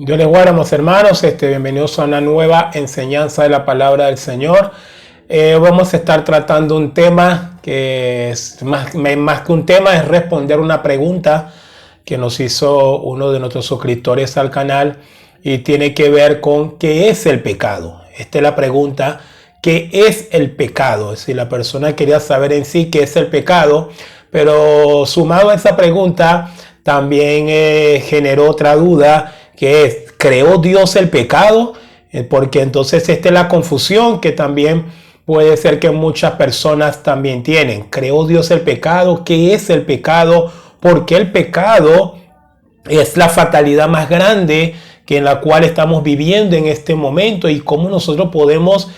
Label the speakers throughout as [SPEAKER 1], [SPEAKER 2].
[SPEAKER 1] Dios les guarde, amados hermanos. Bienvenidos a una nueva enseñanza de la palabra del Señor. Vamos a estar tratando un tema que es más que un tema, es responder una pregunta que nos hizo uno de nuestros suscriptores al canal y tiene que ver con ¿qué es el pecado? Esta es la pregunta, ¿qué es el pecado? Es decir, la persona quería saber en sí qué es el pecado, pero sumado a esa pregunta también generó otra duda, que es, ¿creó Dios el pecado? Porque entonces esta es la confusión que también puede ser que muchas personas también tienen. ¿Creó Dios el pecado? ¿Qué es el pecado? Porque el pecado es la fatalidad más grande en la cual estamos viviendo en este momento, y cómo nosotros podemos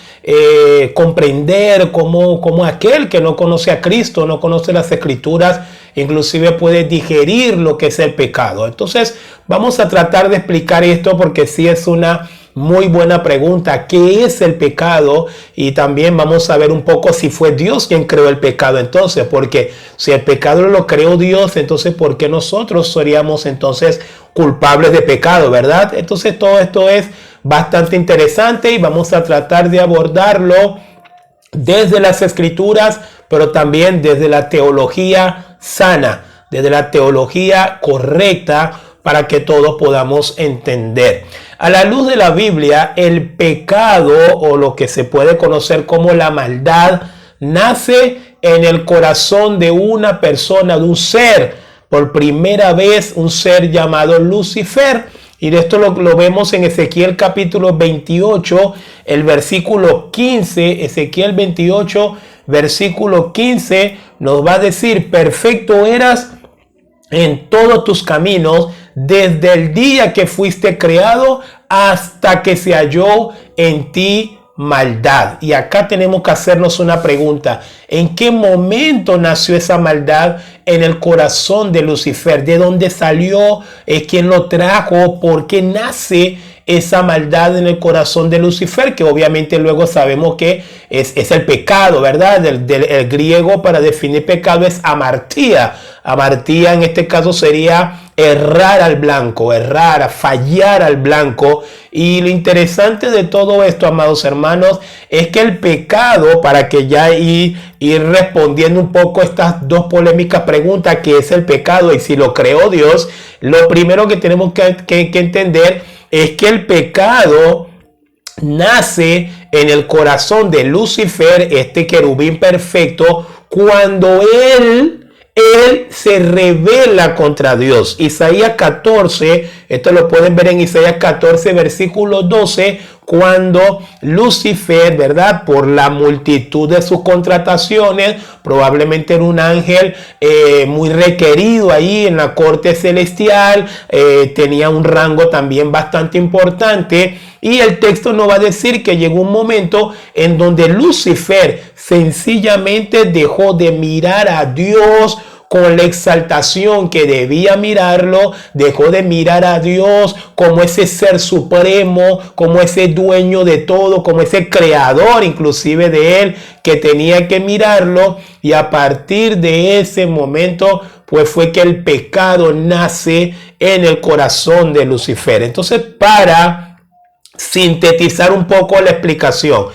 [SPEAKER 1] comprender cómo aquel que no conoce a Cristo, no conoce las Escrituras, inclusive puede digerir lo que es el pecado. Entonces vamos a tratar de explicar esto, porque sí es una muy buena pregunta. ¿Qué es el pecado? Y también vamos a ver un poco si fue Dios quien creó el pecado entonces, porque si el pecado lo creó Dios, entonces ¿por qué nosotros seríamos entonces culpables de pecado, verdad? Entonces todo esto es bastante interesante y vamos a tratar de abordarlo desde las Escrituras, pero también desde la teología sana, desde la teología correcta, para que todos podamos entender. A la luz de la Biblia, el pecado, o lo que se puede conocer como la maldad, nace en el corazón de una persona, de un ser. Por primera vez, un ser llamado Lucifer. Y de esto lo vemos en Ezequiel capítulo 28, el versículo 15. Ezequiel 28, versículo 15, nos va a decir: perfecto eras en todos tus caminos, desde el día que fuiste creado hasta que se halló en ti maldad. Y acá tenemos que hacernos una pregunta: ¿en qué momento nació esa maldad en el corazón de Lucifer? ¿De dónde salió? ¿Quién lo trajo? ¿Por qué nace esa maldad en el corazón de Lucifer? Que obviamente luego sabemos que es el pecado, ¿verdad? El griego para definir pecado es amartía. Amartía en este caso sería errar al blanco, fallar al blanco. Y lo interesante de todo esto, amados hermanos, es que el pecado, para que ya ir respondiendo un poco estas dos polémicas preguntas, ¿qué es el pecado y si lo creó Dios? Lo primero que tenemos que entender es que el pecado nace en el corazón de Lucifer, este querubín perfecto, cuando él se rebela contra Dios. Isaías 14, esto lo pueden ver en Isaías 14, versículo 12, cuando Lucifer, ¿verdad?, por la multitud de sus contrataciones, probablemente era un ángel muy requerido ahí en la corte celestial, tenía un rango también bastante importante. Y el texto nos va a decir que llegó un momento en donde Lucifer sencillamente dejó de mirar a Dios con la exaltación que debía mirarlo, dejó de mirar a Dios como ese ser supremo, como ese dueño de todo, como ese creador inclusive de él, que tenía que mirarlo. Y a partir de ese momento, pues fue que el pecado nace en el corazón de Lucifer. Entonces, para sintetizar un poco la explicación,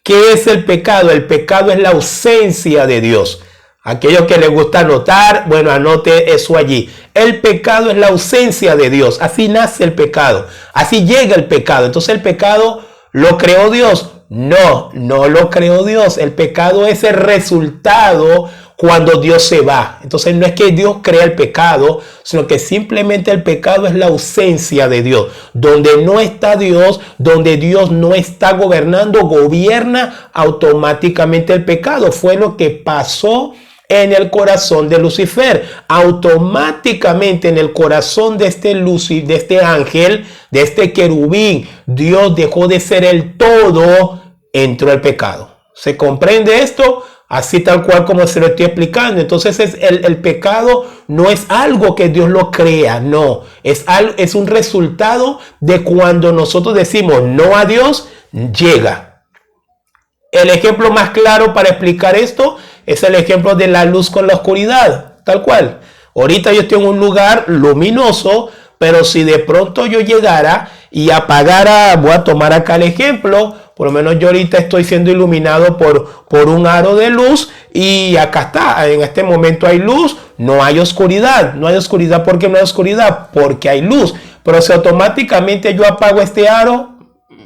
[SPEAKER 1] ¿qué es el pecado? El pecado es la ausencia de Dios. Aquellos que les gusta anotar, bueno, anote eso allí. El pecado es la ausencia de Dios. Así nace el pecado. Así llega el pecado. Entonces, ¿el pecado lo creó Dios? No, no lo creó Dios. El pecado es el resultado cuando Dios se va. Entonces no es que Dios crea el pecado, sino que simplemente el pecado es la ausencia de Dios. Donde no está Dios, donde Dios no está gobernando, gobierna automáticamente el pecado. Fue lo que pasó en el corazón de Lucifer. Automáticamente en el corazón de este ángel, de este querubín, Dios dejó de ser el todo, entró el pecado. ¿Se comprende esto? Así tal cual como se lo estoy explicando. Entonces el pecado no es algo que Dios lo crea, no. Es un resultado de cuando nosotros decimos no a Dios, llega. El ejemplo más claro para explicar esto es el ejemplo de la luz con la oscuridad, tal cual. Ahorita yo estoy en un lugar luminoso, Pero si de pronto yo llegara y apagara, voy a tomar acá el ejemplo, por lo menos yo ahorita estoy siendo iluminado por un aro de luz y acá está, en este momento hay luz, no hay oscuridad. No hay oscuridad, ¿por qué no hay oscuridad? Porque hay luz. Pero si automáticamente yo apago este aro,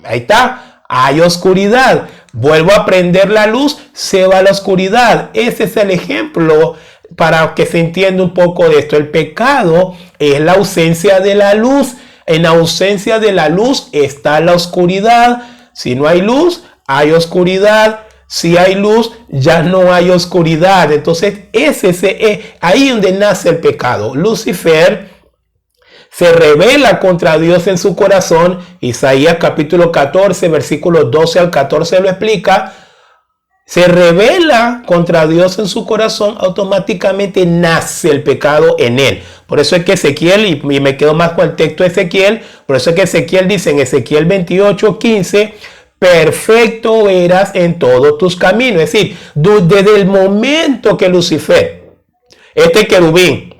[SPEAKER 1] ahí está, hay oscuridad. Vuelvo a prender la luz, se va la oscuridad. Ese es el ejemplo para que se entienda un poco de esto. El pecado es la ausencia de la luz. En ausencia de la luz está la oscuridad. Si no hay luz, hay oscuridad. Si hay luz, ya no hay oscuridad. Entonces, ese es ahí donde nace el pecado. Lucifer se rebela contra Dios en su corazón. Isaías capítulo 14, versículos 12 al 14 lo explica. Se rebela contra Dios en su corazón, automáticamente nace el pecado en él. Por eso es que Ezequiel, y me quedo más con el texto de Ezequiel, por eso es que Ezequiel dice en Ezequiel 28, 15, perfecto eras en todos tus caminos. Es decir, desde el momento que Lucifer, este querubín,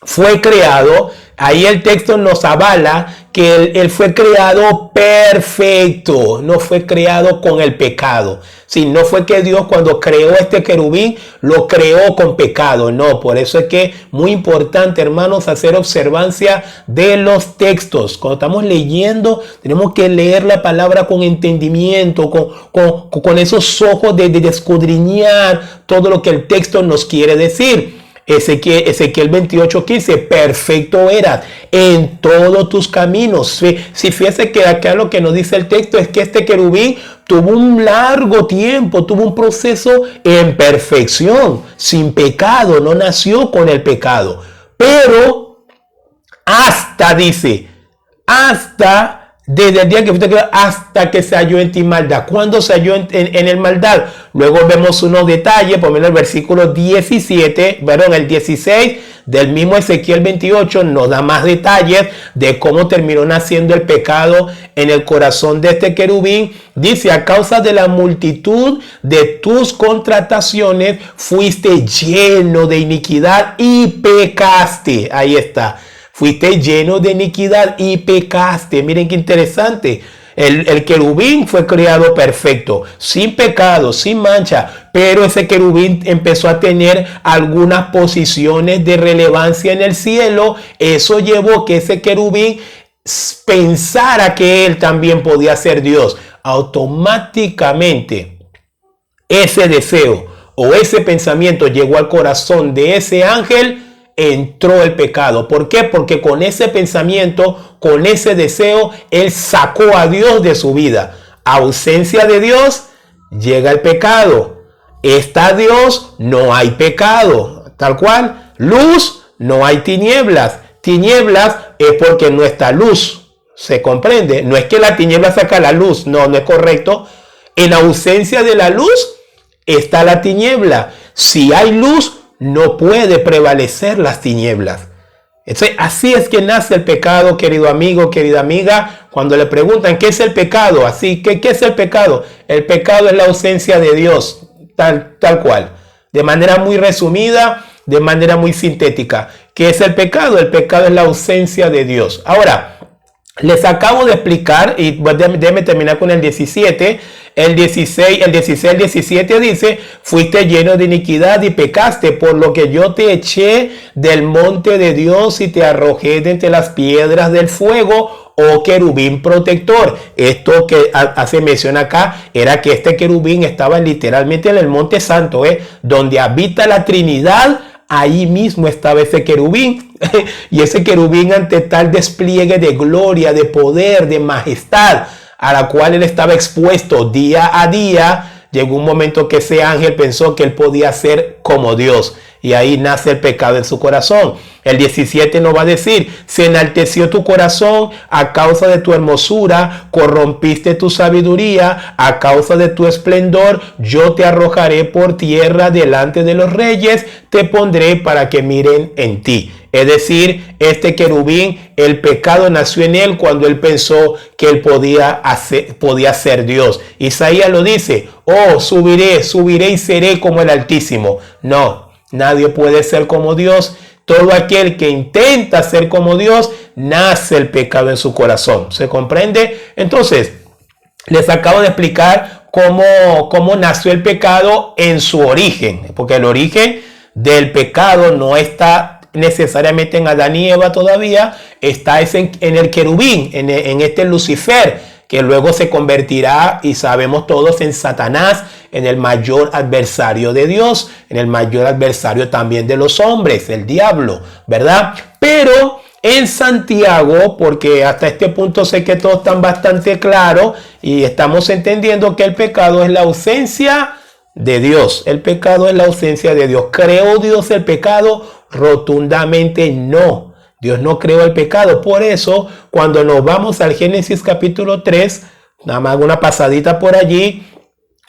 [SPEAKER 1] fue creado, ahí el texto nos avala que él fue creado perfecto, no fue creado con el pecado. Sí, no fue que Dios cuando creó este querubín lo creó con pecado, no. Por eso es que muy importante, hermanos, hacer observancia de los textos. Cuando estamos leyendo, tenemos que leer la palabra con entendimiento, con esos ojos de escudriñar todo lo que el texto nos quiere decir. Ezequiel 28:15, perfecto eras en todos tus caminos. Si fíjese que acá lo que nos dice el texto es que este querubín tuvo un largo tiempo, tuvo un proceso en perfección, sin pecado, no nació con el pecado. Pero desde el día que fuiste creado hasta que se halló en ti maldad. ¿Cuándo se halló en el maldad? Luego vemos unos detalles, por menos el versículo 17, perdón, el 16 del mismo Ezequiel 28 nos da más detalles de cómo terminó naciendo el pecado en el corazón de este querubín. Dice, a causa de la multitud de tus contrataciones fuiste lleno de iniquidad y pecaste. Ahí está. Fuiste lleno de iniquidad y pecaste. Miren qué interesante. El querubín fue creado perfecto, sin pecado, sin mancha. Pero ese querubín empezó a tener algunas posiciones de relevancia en el cielo. Eso llevó que ese querubín pensara que él también podía ser Dios. Automáticamente ese deseo o ese pensamiento llegó al corazón de ese ángel. Entró el pecado. ¿Por qué? Porque con ese pensamiento, con ese deseo, él sacó a Dios de su vida. Ausencia de Dios, llega el pecado. Está Dios, no hay pecado. Tal cual. Luz, no hay tinieblas. Tinieblas es porque no está luz. ¿Se comprende? No es que la tiniebla saca la luz. No, no es correcto. En ausencia de la luz, está la tiniebla. Si hay luz, no puede prevalecer las tinieblas. Entonces, así es que nace el pecado, querido amigo, querida amiga. Cuando le preguntan qué es el pecado, así que ¿qué es el pecado? El pecado es la ausencia de Dios, tal cual. De manera muy resumida, de manera muy sintética. ¿Qué es el pecado? El pecado es la ausencia de Dios. Ahora, les acabo de explicar, y déjenme terminar con el 17. El 17 dice, fuiste lleno de iniquidad y pecaste, por lo que yo te eché del monte de Dios y te arrojé de entre las piedras del fuego, oh querubín protector. Esto que hace mención acá era que este querubín estaba literalmente en el monte santo, donde habita la Trinidad. Ahí mismo estaba ese querubín. Y ese querubín, ante tal despliegue de gloria, de poder, de majestad, a la cual él estaba expuesto día a día, llegó un momento que ese ángel pensó que él podía ser como Dios. Y ahí nace el pecado en su corazón. El 17 nos va a decir, se enalteció tu corazón a causa de tu hermosura, corrompiste tu sabiduría, a causa de tu esplendor, yo te arrojaré por tierra delante de los reyes, te pondré para que miren en ti. Es decir, este querubín, el pecado nació en él cuando él pensó que él podía ser Dios. Isaías lo dice, oh, subiré y seré como el Altísimo. No, nadie puede ser como Dios. Todo aquel que intenta ser como Dios nace el pecado en su corazón. ¿Se comprende? Entonces, les acabo de explicar cómo nació el pecado en su origen, porque el origen del pecado no está necesariamente en Adán y Eva todavía, está en el querubín, en este Lucifer, que luego se convertirá, y sabemos todos, en Satanás, en el mayor adversario de Dios, en el mayor adversario también de los hombres, el diablo, ¿verdad? Pero en Santiago, porque hasta este punto sé que todos están bastante claros y estamos entendiendo que el pecado es la ausencia de Dios. El pecado es la ausencia de Dios. ¿Creó Dios el pecado? Rotundamente no. Dios no creó el pecado. Por eso, cuando nos vamos al Génesis capítulo 3, nada más una pasadita por allí,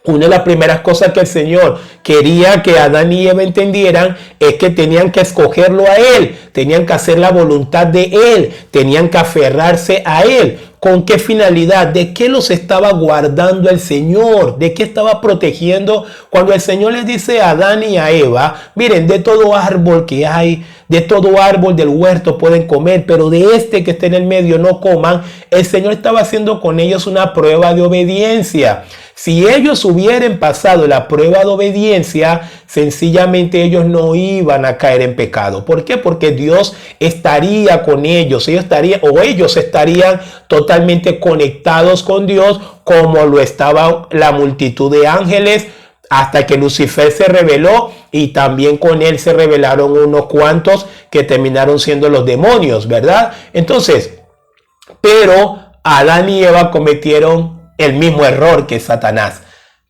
[SPEAKER 1] una de las primeras cosas que el Señor quería que Adán y Eva entendieran es que tenían que escogerlo a Él, tenían que hacer la voluntad de Él, tenían que aferrarse a Él. ¿Con qué finalidad? ¿De qué los estaba guardando el Señor? ¿De qué estaba protegiendo? Cuando el Señor les dice a Adán y a Eva, miren, de todo árbol que hay, de todo árbol del huerto pueden comer, pero de este que está en el medio no coman. El Señor estaba haciendo con ellos una prueba de obediencia. Si ellos hubieran pasado la prueba de obediencia, sencillamente ellos no iban a caer en pecado. ¿Por qué? Porque Dios estaría con ellos. Ellos estarían totalmente conectados con Dios, como lo estaba la multitud de ángeles, hasta que Lucifer se rebeló, y también con él se rebelaron unos cuantos que terminaron siendo los demonios, ¿verdad? Entonces, pero Adán y Eva cometieron el mismo error que Satanás.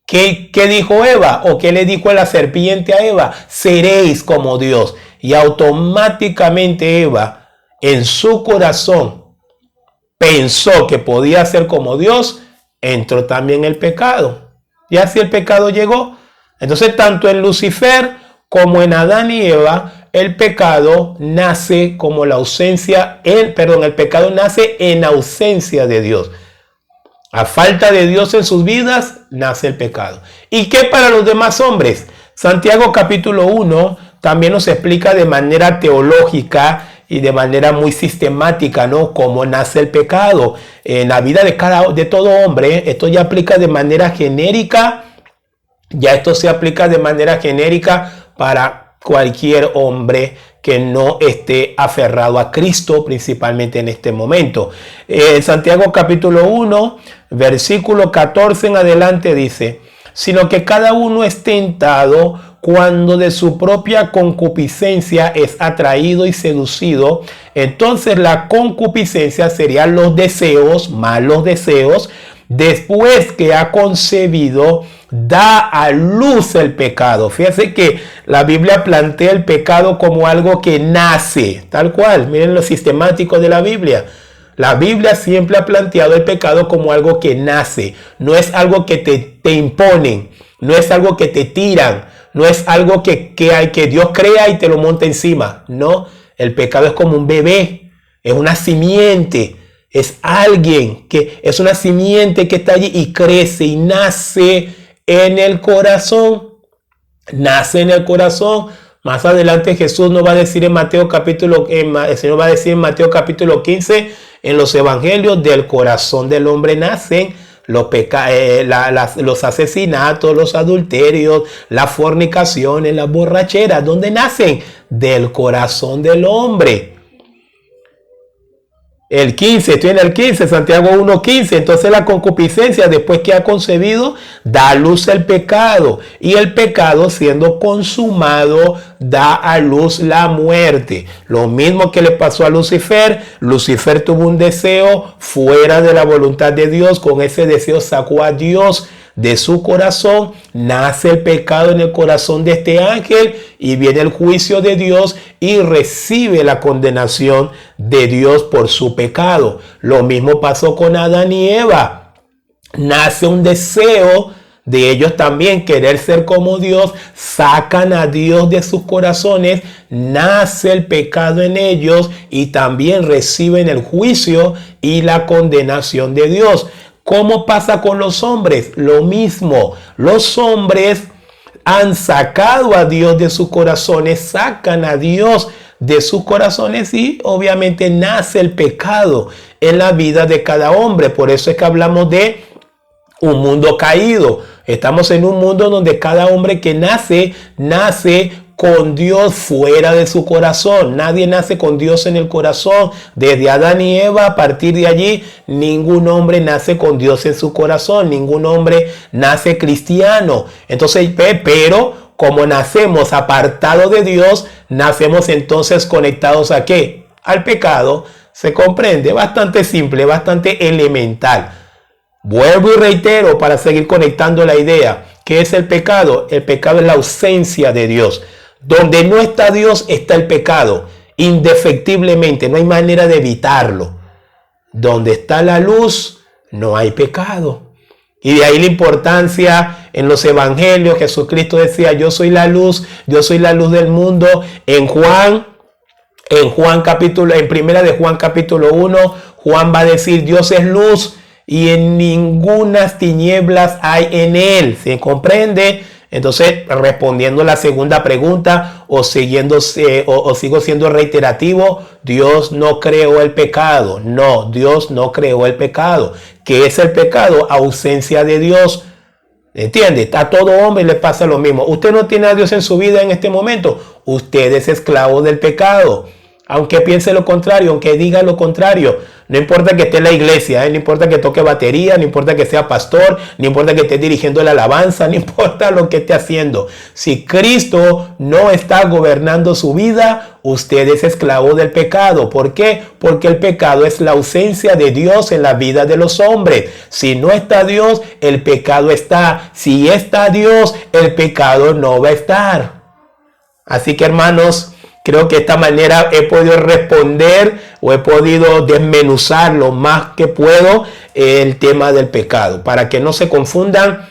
[SPEAKER 1] ¿Qué dijo Eva? ¿O qué le dijo la serpiente a Eva? Seréis como Dios. Y automáticamente Eva, en su corazón, pensó que podía ser como Dios, entró también el pecado. Y así el pecado llegó. Entonces, tanto en Lucifer como en Adán y Eva, el pecado nace como la ausencia, el pecado nace en ausencia de Dios. A falta de Dios en sus vidas, nace el pecado. ¿Y qué para los demás hombres? Santiago capítulo 1 también nos explica de manera teológica y de manera muy sistemática, ¿no?, cómo nace el pecado en la vida de todo hombre. Esto ya aplica de manera genérica, esto se aplica de manera genérica para cualquier hombre que no esté aferrado a Cristo, principalmente en este momento. Santiago capítulo 1, versículo 14 en adelante dice: sino que cada uno es tentado cuando de su propia concupiscencia es atraído y seducido. Entonces la concupiscencia serían los deseos, malos deseos. Después que ha concebido, da a luz el pecado. Fíjense que la Biblia plantea el pecado como algo que nace, tal cual. Miren lo sistemático de la Biblia. La Biblia siempre ha planteado el pecado como algo que nace. No es algo que te imponen, no es algo que te tiran, no es algo que Dios crea y te lo monta encima. No, el pecado es como un bebé, es una simiente. Es alguien que es una simiente que está allí y crece y nace en el corazón. Nace en el corazón. Más adelante Jesús nos va a decir el Señor va a decir en Mateo capítulo 15, en los evangelios, del corazón del hombre nacen los asesinatos, los adulterios, las fornicaciones, las borracheras. ¿Dónde nacen? Del corazón del hombre. El 15, estoy en el 15, Santiago 1:15. Entonces la concupiscencia, después que ha concebido, da a luz el pecado. Y el pecado, siendo consumado, da a luz la muerte. Lo mismo que le pasó a Lucifer. Lucifer tuvo un deseo fuera de la voluntad de Dios. Con ese deseo sacó a Dios de su corazón. Nace el pecado en el corazón de este ángel y viene el juicio de Dios y recibe la condenación de Dios por su pecado. Lo mismo pasó con Adán y Eva. Nace un deseo de ellos también querer ser como Dios, sacan a Dios de sus corazones, nace el pecado en ellos y también reciben el juicio y la condenación de Dios. ¿Cómo pasa con los hombres? Lo mismo. Los hombres han sacado a Dios de sus corazones, sacan a Dios de sus corazones y obviamente nace el pecado en la vida de cada hombre. Por eso es que hablamos de un mundo caído. Estamos en un mundo donde cada hombre que nace con Dios fuera de su corazón. Nadie nace con Dios en el corazón. Desde Adán y Eva, a partir de allí, ningún hombre nace con Dios en su corazón. Ningún hombre nace cristiano. Entonces, pero como nacemos apartados de Dios, nacemos entonces conectados ¿a qué? Al pecado. Se comprende, bastante simple, bastante elemental. Vuelvo y reitero para seguir conectando la idea. ¿Qué es el pecado? El pecado es la ausencia de Dios. Donde no está Dios está el pecado. Indefectiblemente, no hay manera de evitarlo. Donde está la luz, no hay pecado. Y de ahí la importancia en los evangelios. Jesucristo decía, yo soy la luz del mundo. En primera de Juan capítulo 1, Juan va a decir, Dios es luz y en ningunas tinieblas hay en él. ¿Se comprende? Entonces, respondiendo a la segunda pregunta o sigo siendo reiterativo, Dios no creó el pecado. No, Dios no creó el pecado. ¿Qué es el pecado? Ausencia de Dios. ¿Entiende? A todo hombre le pasa lo mismo. Usted no tiene a Dios en su vida en este momento. Usted es esclavo del pecado. Aunque piense lo contrario, aunque diga lo contrario, no importa que esté en la iglesia, no importa que toque batería, no importa que sea pastor, no importa que esté dirigiendo la alabanza, no importa lo que esté haciendo. Si Cristo no está gobernando su vida, usted es esclavo del pecado. ¿Por qué? Porque el pecado es la ausencia de Dios en la vida de los hombres. Si no está Dios, el pecado está. Si está Dios, el pecado no va a estar. Así que, hermanos, creo que de esta manera he podido responder o he podido desmenuzar lo más que puedo el tema del pecado. Para que no se confundan,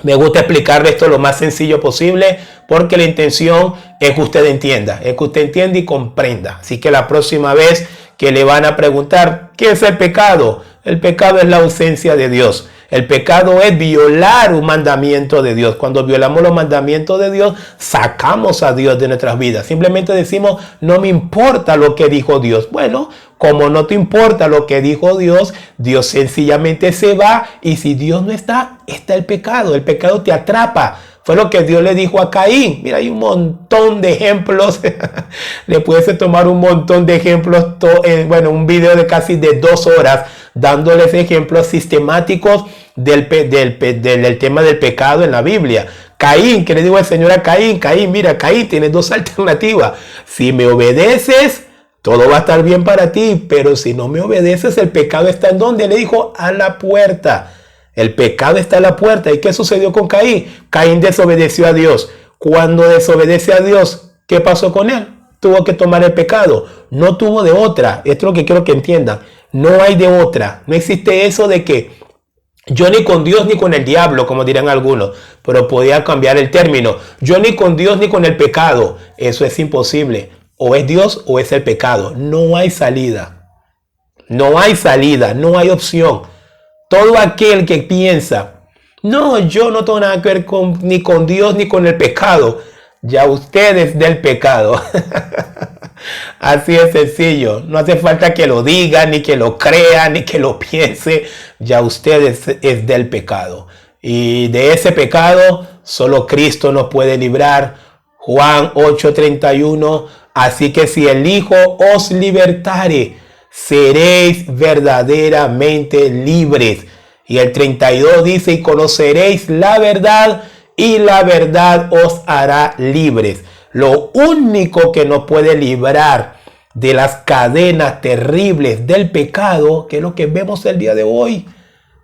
[SPEAKER 1] me gusta explicarle esto lo más sencillo posible porque la intención es que usted entienda, y comprenda. Así que la próxima vez que le van a preguntar, ¿qué es el pecado? El pecado es la ausencia de Dios. El pecado es violar un mandamiento de Dios. Cuando violamos los mandamientos de Dios, sacamos a Dios de nuestras vidas. Simplemente decimos, no me importa lo que dijo Dios. Bueno, como no te importa lo que dijo Dios, Dios sencillamente se va. Y si Dios no está, está el pecado. El pecado te atrapa. Fue lo que Dios le dijo a Caín. Mira, hay un montón de ejemplos. Le puedes tomar un montón de ejemplos. Un video de casi de 2 horas dándoles ejemplos sistemáticos del tema del pecado en la Biblia. Caín, ¿qué le digo al Señor a Caín? Caín, mira, Caín, tienes 2 alternativas. Si me obedeces, todo va a estar bien para ti. Pero si no me obedeces, el pecado está ¿en dónde? Le dijo, a la puerta. El pecado está a la puerta. ¿Y qué sucedió con Caín? Caín desobedeció a Dios. Cuando desobedece a Dios, ¿qué pasó con él? Tuvo que tomar el pecado. No tuvo de otra. Esto es lo que quiero que entiendan. No hay de otra. No existe eso de que yo ni con Dios ni con el diablo, como dirán algunos. Pero podía cambiar el término. Yo ni con Dios ni con el pecado. Eso es imposible. O es Dios o es el pecado. No hay salida. No hay salida. No hay opción. Todo aquel que piensa, no, yo no tengo nada que ver ni con Dios ni con el pecado. Ya usted es del pecado. Así es sencillo. No hace falta que lo diga, ni que lo crea, ni que lo piense. Ya usted es del pecado. Y de ese pecado solo Cristo nos puede librar. Juan 8:31. Así que si el Hijo os libertare, seréis verdaderamente libres. Y el 32 dice, y conoceréis la verdad, y la verdad os hará libres. Lo único que nos puede librar de las cadenas terribles del pecado, que es lo que vemos el día de hoy,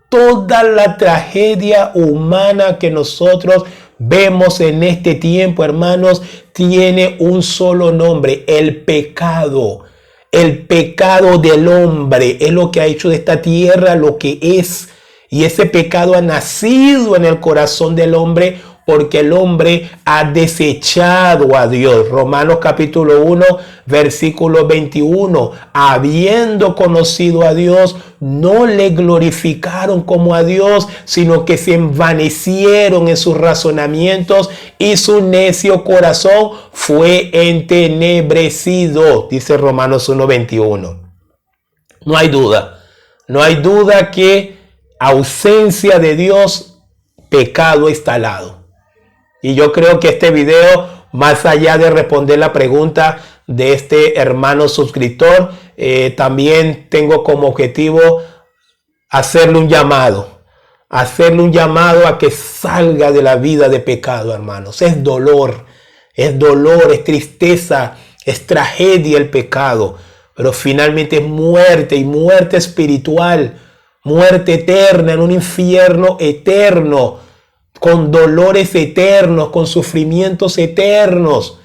[SPEAKER 1] toda la tragedia humana que nosotros vemos en este tiempo, hermanos, tiene un solo nombre: el pecado. El pecado del hombre es lo que ha hecho de esta tierra lo que es. Y ese pecado ha nacido en el corazón del hombre porque el hombre ha desechado a Dios. Romanos capítulo 1, versículo 21. Habiendo conocido a Dios, no le glorificaron como a Dios, sino que se envanecieron en sus razonamientos y su necio corazón fue entenebrecido. Dice Romanos 1, 21. No hay duda que ausencia de Dios, pecado instalado. Y yo creo que este video, más allá de responder la pregunta de este hermano suscriptor, también tengo como objetivo hacerle un llamado a que salga de la vida de pecado, hermanos. Es dolor, es tristeza, es tragedia el pecado, pero finalmente es muerte, y muerte espiritual, muerte eterna en un infierno eterno, con dolores eternos, con sufrimientos eternos.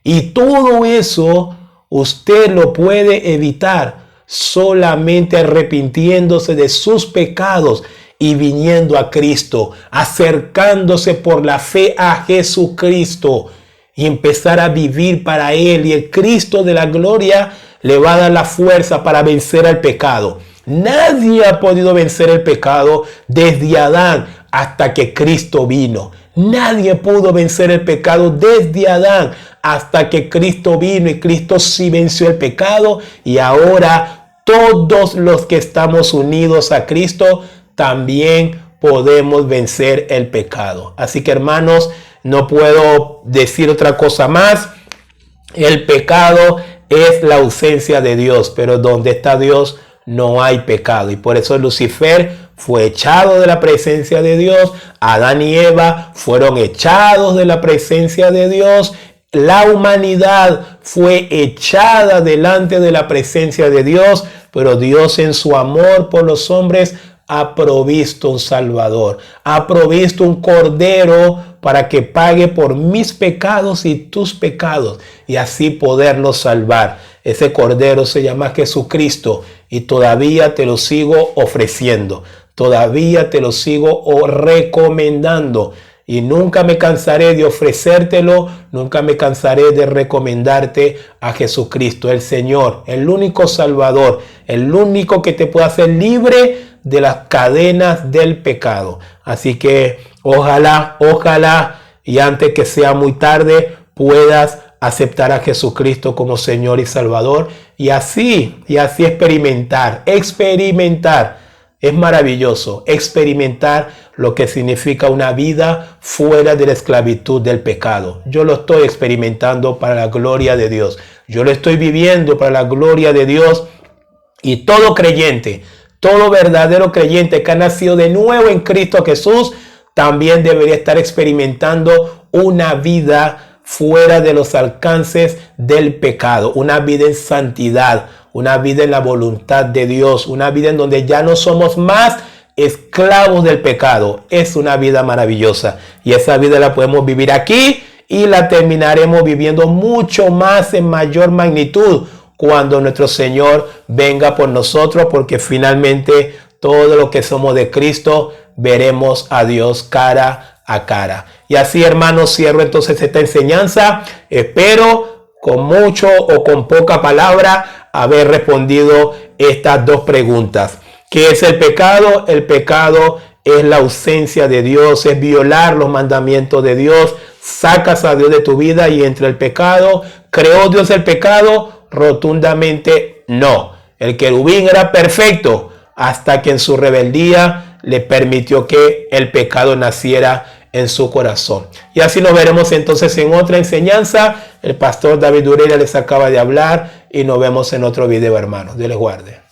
[SPEAKER 1] Y todo eso usted lo puede evitar solamente arrepintiéndose de sus pecados y viniendo a Cristo, acercándose por la fe a Jesucristo y empezar a vivir para Él. Y el Cristo de la gloria le va a dar la fuerza para vencer al pecado. Nadie ha podido vencer el pecado desde Adán hasta que Cristo vino. Nadie pudo vencer el pecado desde Adán hasta que Cristo vino, y Cristo sí venció el pecado. Y ahora todos los que estamos unidos a Cristo también podemos vencer el pecado. Así que, hermanos, no puedo decir otra cosa más. El pecado es la ausencia de Dios, pero donde está Dios no hay pecado. Y por eso Lucifer fue echado de la presencia de Dios. Adán y Eva fueron echados de la presencia de Dios. La humanidad fue echada delante de la presencia de Dios, pero Dios, en su amor por los hombres, ha provisto un Salvador, ha provisto un Cordero para que pague por mis pecados y tus pecados, y así podernos salvar. Ese Cordero se llama Jesucristo, y todavía te lo sigo ofreciendo, todavía te lo sigo recomendando. Y nunca me cansaré de ofrecértelo, nunca me cansaré de recomendarte a Jesucristo, el Señor, el único Salvador, el único que te puede hacer libre de las cadenas del pecado. Así que ojalá, y antes que sea muy tarde, puedas aceptar a Jesucristo como Señor y Salvador, y así experimentar. Es maravilloso experimentar lo que significa una vida fuera de la esclavitud del pecado. Yo lo estoy experimentando para la gloria de Dios. Yo lo estoy viviendo para la gloria de Dios. Y todo creyente, todo verdadero creyente que ha nacido de nuevo en Cristo Jesús, también debería estar experimentando una vida fuera de los alcances del pecado, una vida en santidad, una vida en la voluntad de Dios, una vida en donde ya no somos más esclavos del pecado. Es una vida maravillosa, y esa vida la podemos vivir aquí, y la terminaremos viviendo mucho más en mayor magnitud cuando nuestro Señor venga por nosotros, porque finalmente todo lo que somos de Cristo veremos a Dios cara a cara. Y así, hermanos, cierro entonces esta enseñanza. Espero con mucho o con poca palabra haber respondido estas dos preguntas. ¿Qué es el pecado? El pecado es la ausencia de Dios, es violar los mandamientos de Dios. Sacas a Dios de tu vida y entra el pecado. ¿Creó Dios el pecado? Rotundamente no. El querubín era perfecto hasta que en su rebeldía le permitió que el pecado naciera en su corazón. Y así nos veremos entonces en otra enseñanza. El pastor David Ureña les acaba de hablar, y nos vemos en otro video, hermanos. Dios les guarde.